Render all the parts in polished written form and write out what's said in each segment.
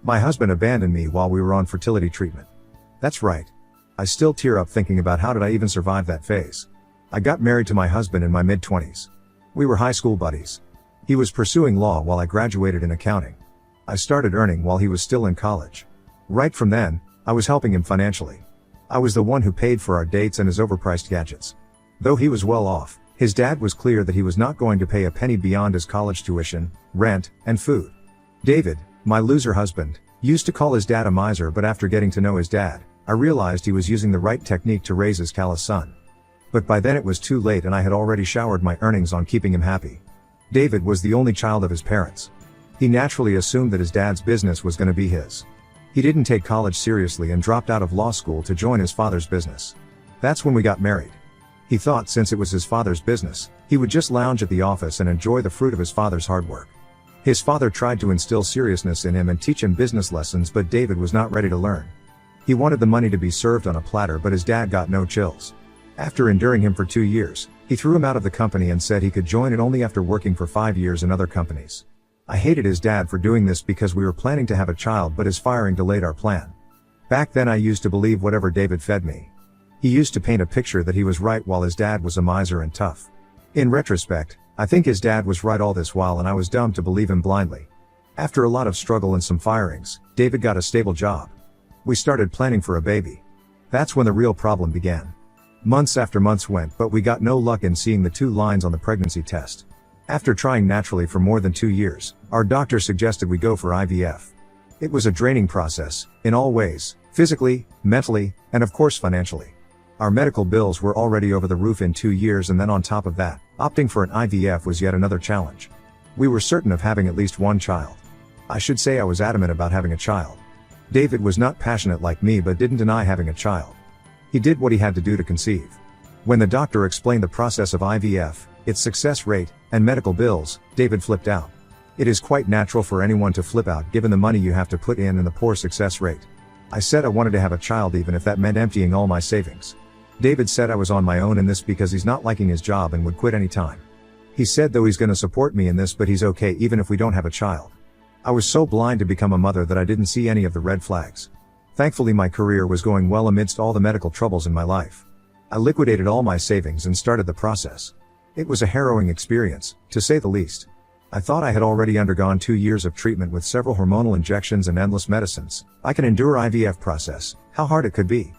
My husband abandoned me while we were on fertility treatment. That's right. I still tear up thinking about how did I even survive that phase. I got married to my husband in my mid-20s. We were high school buddies. He was pursuing law while I graduated in accounting. I started earning while he was still in college. Right from then, I was helping him financially. I was the one who paid for our dates and his overpriced gadgets. Though he was well off, his dad was clear that he was not going to pay a penny beyond his college tuition, rent, and food. David, my loser husband, used to call his dad a miser, but after getting to know his dad, I realized he was using the right technique to raise his callous son. But by then it was too late and I had already showered my earnings on keeping him happy. David was the only child of his parents. He naturally assumed that his dad's business was going to be his. He didn't take college seriously and dropped out of law school to join his father's business. That's when we got married. He thought since it was his father's business, he would just lounge at the office and enjoy the fruit of his father's hard work. His father tried to instill seriousness in him and teach him business lessons, but David was not ready to learn. He wanted the money to be served on a platter, but his dad got no chills. After enduring him for 2 years, he threw him out of the company and said he could join it only after working for 5 years in other companies. I hated his dad for doing this because we were planning to have a child, but his firing delayed our plan. Back then I used to believe whatever David fed me. He used to paint a picture that he was right while his dad was a miser and tough. In retrospect, I think his dad was right all this while and I was dumb to believe him blindly. After a lot of struggle and some firings, David got a stable job. We started planning for a baby. That's when the real problem began. Months after months went, but we got no luck in seeing the 2 lines on the pregnancy test. After trying naturally for more than 2 years, our doctor suggested we go for IVF. It was a draining process, in all ways, physically, mentally, and of course financially. Our medical bills were already over the roof in 2 years, and then on top of that, opting for an IVF was yet another challenge. We were certain of having at least one child. I should say I was adamant about having a child. David was not passionate like me but didn't deny having a child. He did what he had to do to conceive. When the doctor explained the process of IVF, its success rate, and medical bills, David flipped out. It is quite natural for anyone to flip out given the money you have to put in and the poor success rate. I said I wanted to have a child even if that meant emptying all my savings. David said I was on my own in this because he's not liking his job and would quit any time. He said though he's gonna support me in this, but he's okay even if we don't have a child. I was so blind to become a mother that I didn't see any of the red flags. Thankfully my career was going well amidst all the medical troubles in my life. I liquidated all my savings and started the process. It was a harrowing experience, to say the least. I thought I had already undergone 2 years of treatment with several hormonal injections and endless medicines. I can endure IVF process, how hard it could be.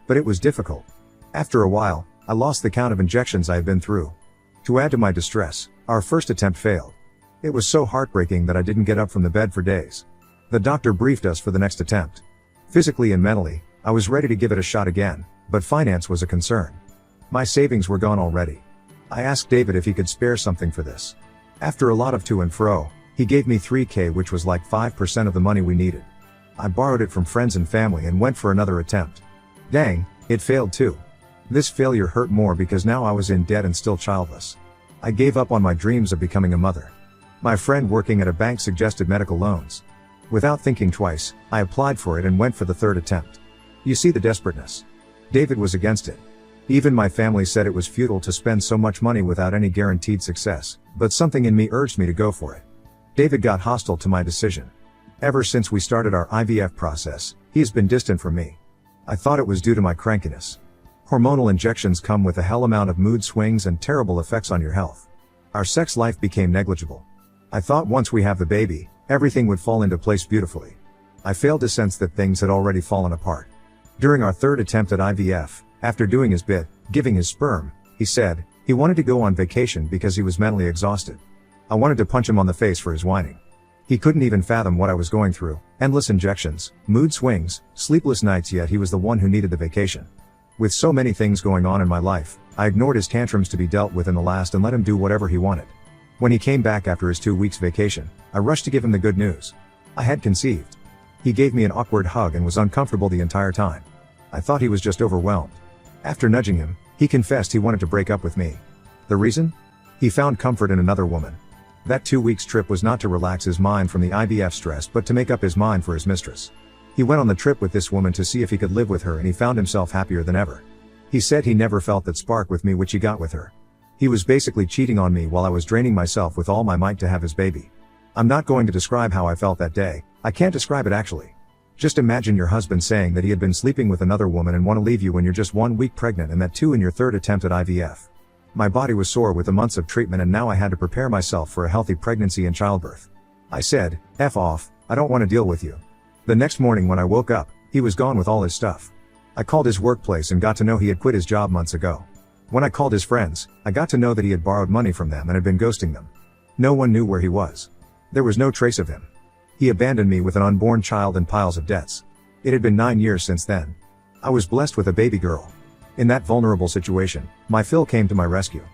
But it was difficult. After a while, I lost the count of injections I had been through. To add to my distress, our first attempt failed. It was so heartbreaking that I didn't get up from the bed for days. The doctor briefed us for the next attempt. Physically and mentally, I was ready to give it a shot again, but finance was a concern. My savings were gone already. I asked David if he could spare something for this. After a lot of to and fro, he gave me $3,000, which was like 5% of the money we needed. I borrowed it from friends and family and went for another attempt. Dang, it failed too. This failure hurt more because now I was in debt and still childless. I gave up on my dreams of becoming a mother. My friend working at a bank suggested medical loans. Without thinking twice, I applied for it and went for the 3rd attempt. You see the desperateness. David was against it. Even my family said it was futile to spend so much money without any guaranteed success, but something in me urged me to go for it. David got hostile to my decision. Ever since we started our IVF process, he has been distant from me. I thought it was due to my crankiness. Hormonal injections come with a hell amount of mood swings and terrible effects on your health. Our sex life became negligible. I thought once we have the baby, everything would fall into place beautifully. I failed to sense that things had already fallen apart. During our 3rd attempt at IVF, after doing his bit, giving his sperm, he said he wanted to go on vacation because he was mentally exhausted. I wanted to punch him on the face for his whining. He couldn't even fathom what I was going through, endless injections, mood swings, sleepless nights, yet he was the one who needed the vacation. With so many things going on in my life, I ignored his tantrums to be dealt with in the last and let him do whatever he wanted. When he came back after his 2 weeks vacation, I rushed to give him the good news. I had conceived. He gave me an awkward hug and was uncomfortable the entire time. I thought he was just overwhelmed. After nudging him, he confessed he wanted to break up with me. The reason? He found comfort in another woman. That 2 weeks trip was not to relax his mind from the IVF stress but to make up his mind for his mistress. He went on the trip with this woman to see if he could live with her, and he found himself happier than ever. He said he never felt that spark with me which he got with her. He was basically cheating on me while I was draining myself with all my might to have his baby. I'm not going to describe how I felt that day. I can't describe it actually. Just imagine your husband saying that he had been sleeping with another woman and want to leave you when you're just 1 week pregnant and that too in your 3rd attempt at IVF. My body was sore with the months of treatment and now I had to prepare myself for a healthy pregnancy and childbirth. I said, F off, I don't want to deal with you. The next morning when I woke up, he was gone with all his stuff. I called his workplace and got to know he had quit his job months ago. When I called his friends, I got to know that he had borrowed money from them and had been ghosting them. No one knew where he was. There was no trace of him. He abandoned me with an unborn child and piles of debts. It had been 9 years since then. I was blessed with a baby girl. In that vulnerable situation, my Phil came to my rescue.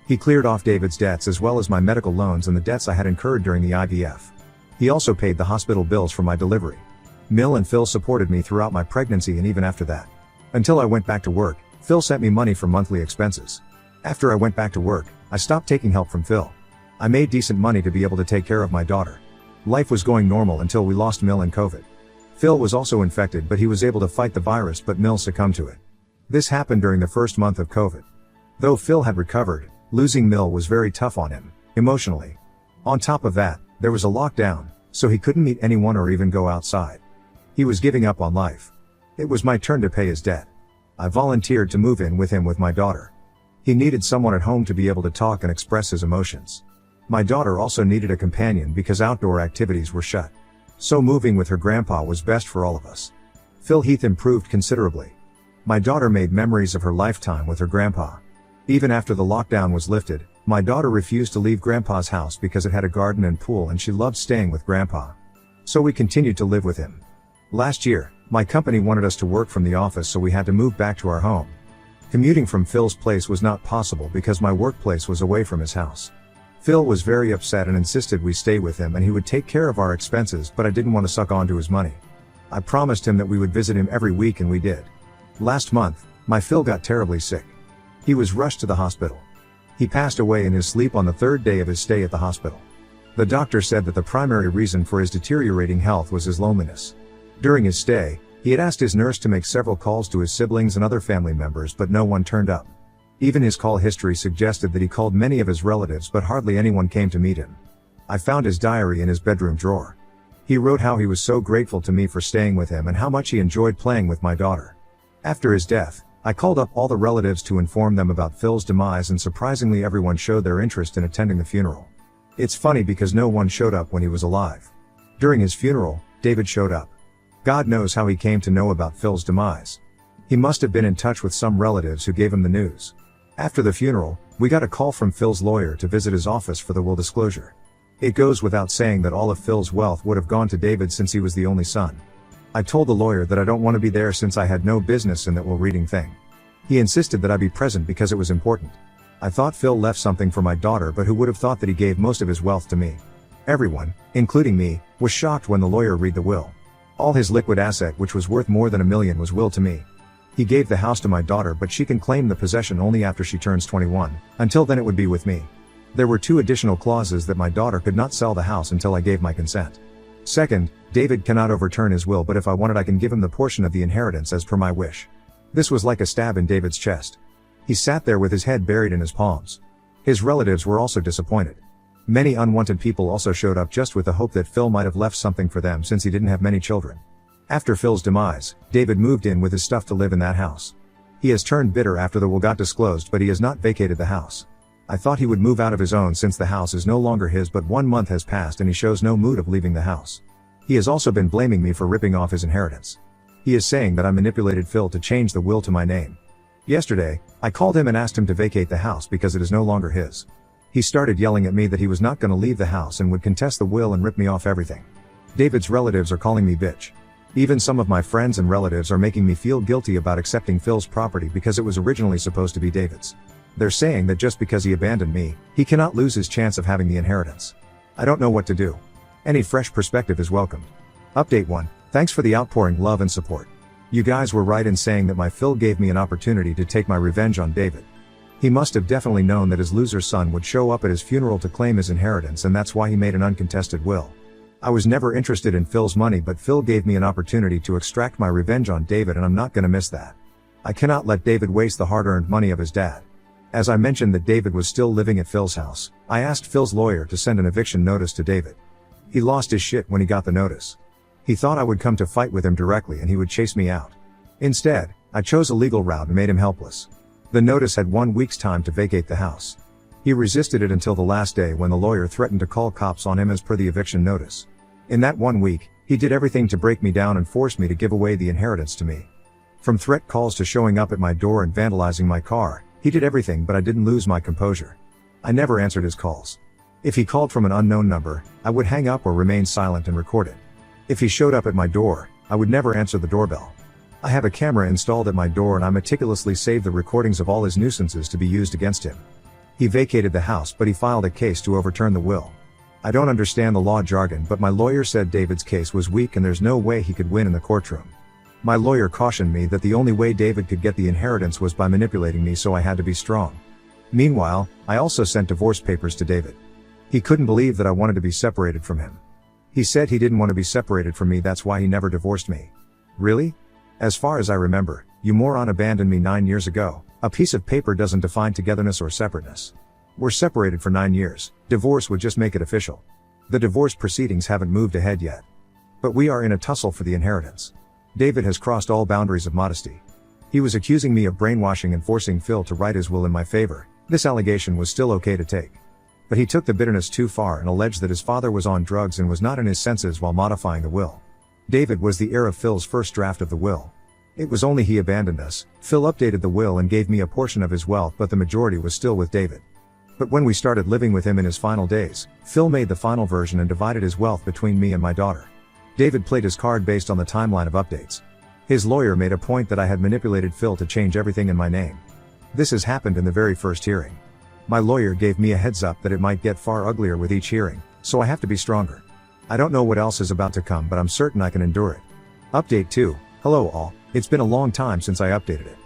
He cleared off David's debts as well as my medical loans and the debts I had incurred during the IVF. He also paid the hospital bills for my delivery. Mill and Phil supported me throughout my pregnancy and even after that. Until I went back to work, Phil sent me money for monthly expenses. After I went back to work, I stopped taking help from Phil. I made decent money to be able to take care of my daughter. Life was going normal until we lost Mill and COVID. Phil was also infected but he was able to fight the virus but Mill succumbed to it. This happened during the first month of COVID. Though Phil had recovered, losing Mill was very tough on him, emotionally. On top of that, there was a lockdown, so he couldn't meet anyone or even go outside. He was giving up on life. It was my turn to pay his debt. I volunteered to move in with him with my daughter. He needed someone at home to be able to talk and express his emotions. My daughter also needed a companion because outdoor activities were shut. So moving with her grandpa was best for all of us. Phil Heath improved considerably. My daughter made memories of her lifetime with her grandpa. Even after the lockdown was lifted, my daughter refused to leave grandpa's house because it had a garden and pool and she loved staying with grandpa. So we continued to live with him. Last year, my company wanted us to work from the office so we had to move back to our home. Commuting from Phil's place was not possible because my workplace was away from his house. Phil was very upset and insisted we stay with him and he would take care of our expenses, but I didn't want to suck onto his money. I promised him that we would visit him every week and we did. Last month, my Phil got terribly sick. He was rushed to the hospital. He passed away in his sleep on the 3rd day of his stay at the hospital. The doctor said that the primary reason for his deteriorating health was his loneliness. During his stay, he had asked his nurse to make several calls to his siblings and other family members but no one turned up. Even his call history suggested that he called many of his relatives but hardly anyone came to meet him. I found his diary in his bedroom drawer. He wrote how he was so grateful to me for staying with him and how much he enjoyed playing with my daughter. After his death, I called up all the relatives to inform them about Phil's demise and surprisingly everyone showed their interest in attending the funeral. It's funny because no one showed up when he was alive. During his funeral, David showed up. God knows how he came to know about Phil's demise. He must have been in touch with some relatives who gave him the news. After the funeral, we got a call from Phil's lawyer to visit his office for the will disclosure. It goes without saying that all of Phil's wealth would have gone to David since he was the only son. I told the lawyer that I don't want to be there since I had no business in that will reading thing. He insisted that I be present because it was important. I thought Phil left something for my daughter, but who would have thought that he gave most of his wealth to me? Everyone, including me, was shocked when the lawyer read the will. All his liquid asset, which was worth more than $1 million, was willed to me. He gave the house to my daughter, but she can claim the possession only after she turns 21. Until then it would be with me. There were 2 additional clauses that my daughter could not sell the house until I gave my consent. Second, David cannot overturn his will, but if I wanted I can give him the portion of the inheritance as per my wish. This was like a stab in David's chest. He sat there with his head buried in his palms. His relatives were also disappointed. Many unwanted people also showed up just with the hope that Phil might have left something for them since he didn't have many children. After Phil's demise, David moved in with his stuff to live in that house. He has turned bitter after the will got disclosed, but he has not vacated the house. I thought he would move out of his own since the house is no longer his, but 1 month has passed and he shows no mood of leaving the house. He has also been blaming me for ripping off his inheritance. He is saying that I manipulated Phil to change the will to my name. Yesterday, I called him and asked him to vacate the house because it is no longer his. He started yelling at me that he was not going to leave the house and would contest the will and rip me off everything. David's relatives are calling me bitch. Even some of my friends and relatives are making me feel guilty about accepting Phil's property because it was originally supposed to be David's. They're saying that just because he abandoned me, he cannot lose his chance of having the inheritance. I don't know what to do. Any fresh perspective is welcomed. Update 1. Thanks for the outpouring love and support. You guys were right in saying that my Phil gave me an opportunity to take my revenge on David. He must have definitely known that his loser son would show up at his funeral to claim his inheritance, and that's why he made an uncontested will. I was never interested in Phil's money, but Phil gave me an opportunity to extract my revenge on David, and I'm not gonna miss that. I cannot let David waste the hard-earned money of his dad. As I mentioned that David was still living at Phil's house, I asked Phil's lawyer to send an eviction notice to David. He lost his shit when he got the notice. He thought I would come to fight with him directly and he would chase me out. Instead, I chose a legal route and made him helpless. The notice had 1 week's time to vacate the house. He resisted it until the last day when the lawyer threatened to call cops on him as per the eviction notice. In that 1 week, he did everything to break me down and force me to give away the inheritance to me. From threat calls to showing up at my door and vandalizing my car, he did everything, but I didn't lose my composure. I never answered his calls. If he called from an unknown number, I would hang up or remain silent and record it. If he showed up at my door, I would never answer the doorbell. I have a camera installed at my door and I meticulously save the recordings of all his nuisances to be used against him. He vacated the house, but he filed a case to overturn the will. I don't understand the law jargon, but my lawyer said David's case was weak and there's no way he could win in the courtroom. My lawyer cautioned me that the only way David could get the inheritance was by manipulating me, so I had to be strong. Meanwhile, I also sent divorce papers to David. He couldn't believe that I wanted to be separated from him. He said he didn't want to be separated from me, that's why he never divorced me. Really? As far as I remember, you moron abandoned me 9 years ago. A piece of paper doesn't define togetherness or separateness. We're separated for 9 years. Divorce would just make it official. The divorce proceedings haven't moved ahead yet. But we are in a tussle for the inheritance. David has crossed all boundaries of modesty. He was accusing me of brainwashing and forcing Phil to write his will in my favor. This allegation was still okay to take. But he took the bitterness too far and alleged that his father was on drugs and was not in his senses while modifying the will. David was the heir of Phil's first draft of the will. It was only he abandoned us. Phil updated the will and gave me a portion of his wealth, but the majority was still with David. But when we started living with him in his final days, Phil made the final version and divided his wealth between me and my daughter. David played his card based on the timeline of updates. His lawyer made a point that I had manipulated Phil to change everything in my name. This has happened in the very first hearing. My lawyer gave me a heads up that it might get far uglier with each hearing, so I have to be stronger. I don't know what else is about to come, but I'm certain I can endure it. Update 2. Hello all, it's been a long time since I updated it.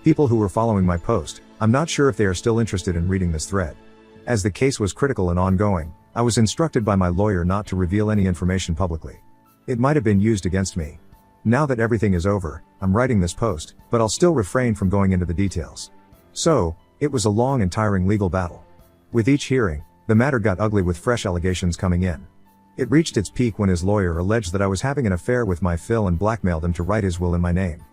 People who were following my post, I'm not sure if they are still interested in reading this thread. As the case was critical and ongoing, I was instructed by my lawyer not to reveal any information publicly. It might have been used against me. Now that everything is over, I'm writing this post, but I'll still refrain from going into the details. So, it was a long and tiring legal battle. With each hearing, the matter got ugly with fresh allegations coming in. It reached its peak when his lawyer alleged that I was having an affair with my Phil and blackmailed him to write his will in my name.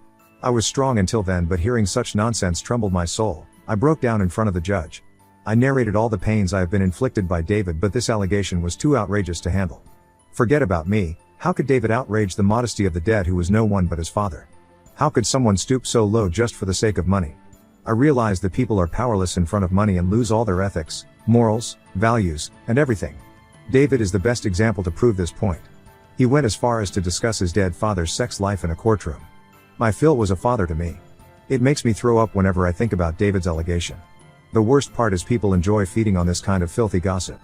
I was strong until then, but hearing such nonsense trembled my soul. I broke down in front of the judge. I narrated all the pains I have been inflicted by David, but this allegation was too outrageous to handle. Forget about me. How could David outrage the modesty of the dead who was no one but his father? How could someone stoop so low just for the sake of money? I realize that people are powerless in front of money and lose all their ethics, morals, values, and everything. David is the best example to prove this point. He went as far as to discuss his dead father's sex life in a courtroom. My Phil was a father to me. It makes me throw up whenever I think about David's allegation. The worst part is people enjoy feeding on this kind of filthy gossip.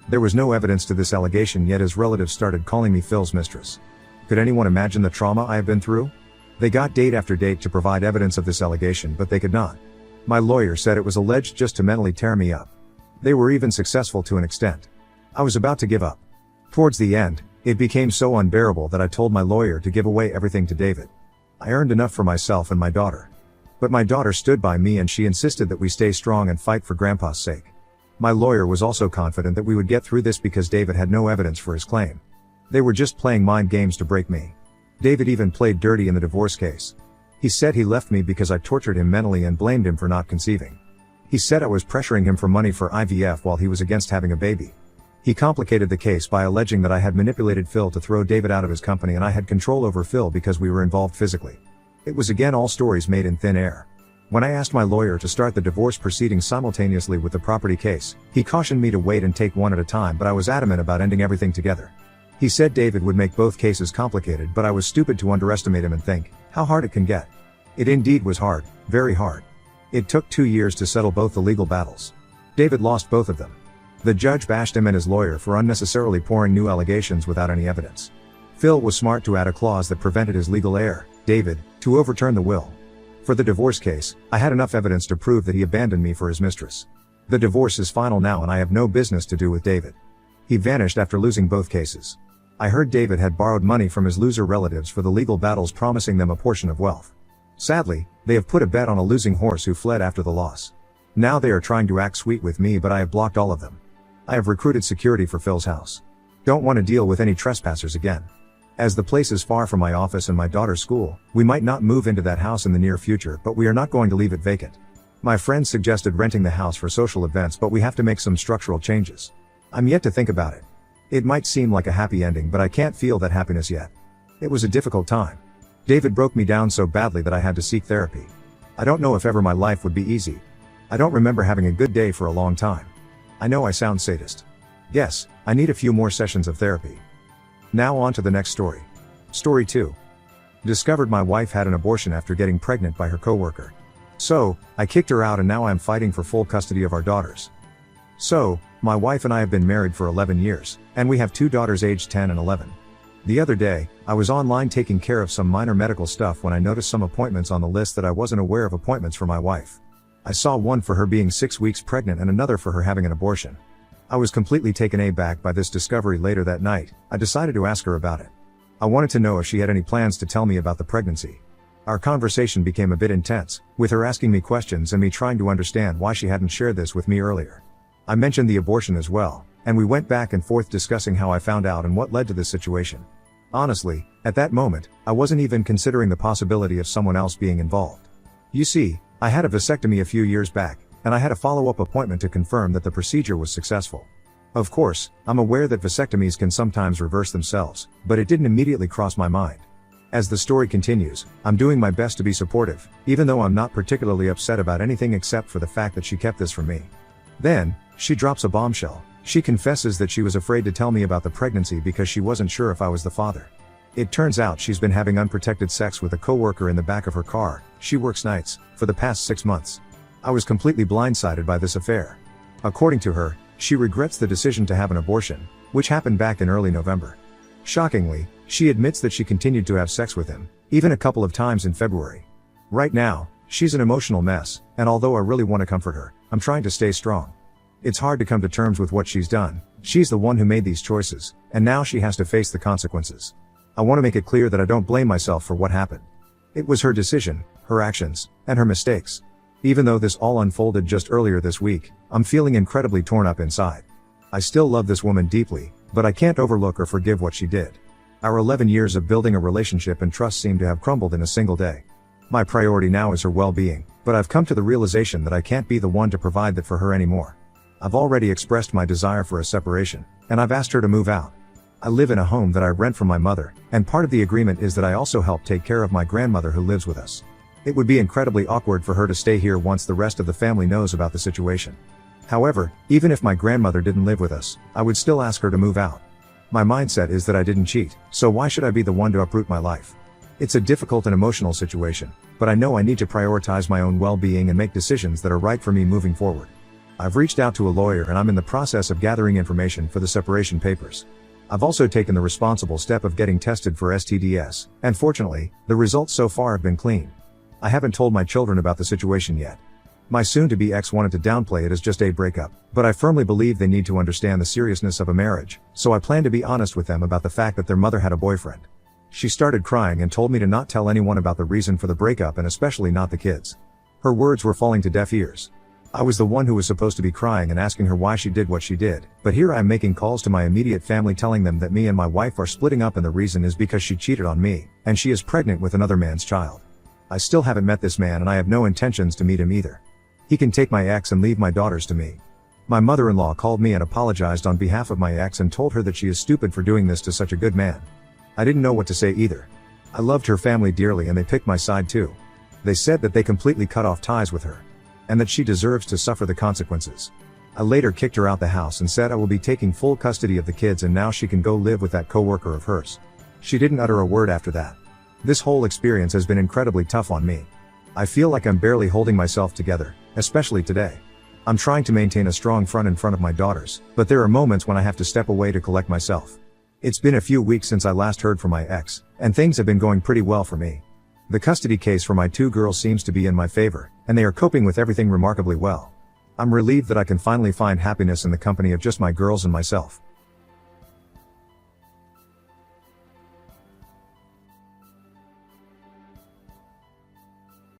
There was no evidence to this allegation, yet his relatives started calling me Phil's mistress. Could anyone imagine the trauma I have been through? They got date after date to provide evidence of this allegation, but they could not. My lawyer said it was alleged just to mentally tear me up. They were even successful to an extent. I was about to give up. Towards the end, it became so unbearable that I told my lawyer to give away everything to David. I earned enough for myself and my daughter. But my daughter stood by me and she insisted that we stay strong and fight for Grandpa's sake. My lawyer was also confident that we would get through this because David had no evidence for his claim. They were just playing mind games to break me. David even played dirty in the divorce case. He said he left me because I tortured him mentally and blamed him for not conceiving. He said I was pressuring him for money for IVF while he was against having a baby. He complicated the case by alleging that I had manipulated Phil to throw David out of his company and I had control over Phil because we were involved physically. It was again all stories made in thin air. When I asked my lawyer to start the divorce proceedings simultaneously with the property case, he cautioned me to wait and take one at a time, but I was adamant about ending everything together. He said David would make both cases complicated, but I was stupid to underestimate him and think how hard it can get. It indeed was hard, very hard. It took 2 years to settle both the legal battles. David lost both of them. The judge bashed him and his lawyer for unnecessarily pouring new allegations without any evidence. Phil was smart to add a clause that prevented his legal heir, David, to overturn the will. For the divorce case, I had enough evidence to prove that he abandoned me for his mistress. The divorce is final now and I have no business to do with David. He vanished after losing both cases. I heard David had borrowed money from his loser relatives for the legal battles, promising them a portion of wealth. Sadly, they have put a bet on a losing horse who fled after the loss. Now they are trying to act sweet with me, but I have blocked all of them. I have recruited security for Phil's house. Don't want to deal with any trespassers again. As the place is far from my office and my daughter's school, we might not move into that house in the near future, but we are not going to leave it vacant. My friend suggested renting the house for social events, but we have to make some structural changes. I'm yet to think about it. It might seem like a happy ending, but I can't feel that happiness yet. It was a difficult time. David broke me down so badly that I had to seek therapy. I don't know if ever my life would be easy. I don't remember having a good day for a long time. I know I sound sadist. Yes, I need a few more sessions of therapy. Now on to the next story. Story 2. Discovered my wife had an abortion after getting pregnant by her coworker. So, I kicked her out and now I'm fighting for full custody of our daughters. So, my wife and I have been married for 11 years, and we have 2 daughters aged 10 and 11. The other day, I was online taking care of some minor medical stuff when I noticed some appointments on the list that I wasn't aware of appointments for my wife. I saw one for her being 6 weeks pregnant and another for her having an abortion. I was completely taken aback by this discovery. Later that night, I decided to ask her about it. I wanted to know if she had any plans to tell me about the pregnancy. Our conversation became a bit intense, with her asking me questions and me trying to understand why she hadn't shared this with me earlier. I mentioned the abortion as well, and we went back and forth discussing how I found out and what led to this situation. Honestly, at that moment, I wasn't even considering the possibility of someone else being involved. You see, I had a vasectomy a few years back, and I had a follow-up appointment to confirm that the procedure was successful. Of course, I'm aware that vasectomies can sometimes reverse themselves, but it didn't immediately cross my mind. As the story continues, I'm doing my best to be supportive, even though I'm not particularly upset about anything except for the fact that she kept this from me. Then, she drops a bombshell. She confesses that she was afraid to tell me about the pregnancy because she wasn't sure if I was the father. It turns out she's been having unprotected sex with a coworker in the back of her car. She works nights, for the past 6 months. I was completely blindsided by this affair. According to her, she regrets the decision to have an abortion, which happened back in early November. Shockingly, she admits that she continued to have sex with him, even a couple of times in February. Right now, she's an emotional mess, and although I really want to comfort her, I'm trying to stay strong. It's hard to come to terms with what she's done. She's the one who made these choices, and now she has to face the consequences. I want to make it clear that I don't blame myself for what happened. It was her decision, her actions, and her mistakes. Even though this all unfolded just earlier this week, I'm feeling incredibly torn up inside. I still love this woman deeply, but I can't overlook or forgive what she did. Our 11 years of building a relationship and trust seem to have crumbled in a single day. My priority now is her well-being, but I've come to the realization that I can't be the one to provide that for her anymore. I've already expressed my desire for a separation, and I've asked her to move out. I live in a home that I rent from my mother, and part of the agreement is that I also help take care of my grandmother who lives with us. It would be incredibly awkward for her to stay here once the rest of the family knows about the situation. However, even if my grandmother didn't live with us, I would still ask her to move out. My mindset is that I didn't cheat, so why should I be the one to uproot my life? It's a difficult and emotional situation, but I know I need to prioritize my own well-being and make decisions that are right for me moving forward. I've reached out to a lawyer and I'm in the process of gathering information for the separation papers. I've also taken the responsible step of getting tested for STDs, and fortunately, the results so far have been clean. I haven't told my children about the situation yet. My soon-to-be ex wanted to downplay it as just a breakup, but I firmly believe they need to understand the seriousness of a marriage, so I plan to be honest with them about the fact that their mother had a boyfriend. She started crying and told me to not tell anyone about the reason for the breakup and especially not the kids. Her words were falling to deaf ears. I was the one who was supposed to be crying and asking her why she did what she did, but here I am making calls to my immediate family telling them that me and my wife are splitting up and the reason is because she cheated on me, and she is pregnant with another man's child. I still haven't met this man and I have no intentions to meet him either. He can take my ex and leave my daughters to me. My mother-in-law called me and apologized on behalf of my ex and told her that she is stupid for doing this to such a good man. I didn't know what to say either. I loved her family dearly and they picked my side too. They said that they completely cut off ties with her, and that she deserves to suffer the consequences. I later kicked her out the house and said I will be taking full custody of the kids and now she can go live with that coworker of hers. She didn't utter a word after that. This whole experience has been incredibly tough on me. I feel like I'm barely holding myself together, especially today. I'm trying to maintain a strong front in front of my daughters, but there are moments when I have to step away to collect myself. It's been a few weeks since I last heard from my ex, and things have been going pretty well for me. The custody case for my 2 girls seems to be in my favor, and they are coping with everything remarkably well. I'm relieved that I can finally find happiness in the company of just my girls and myself.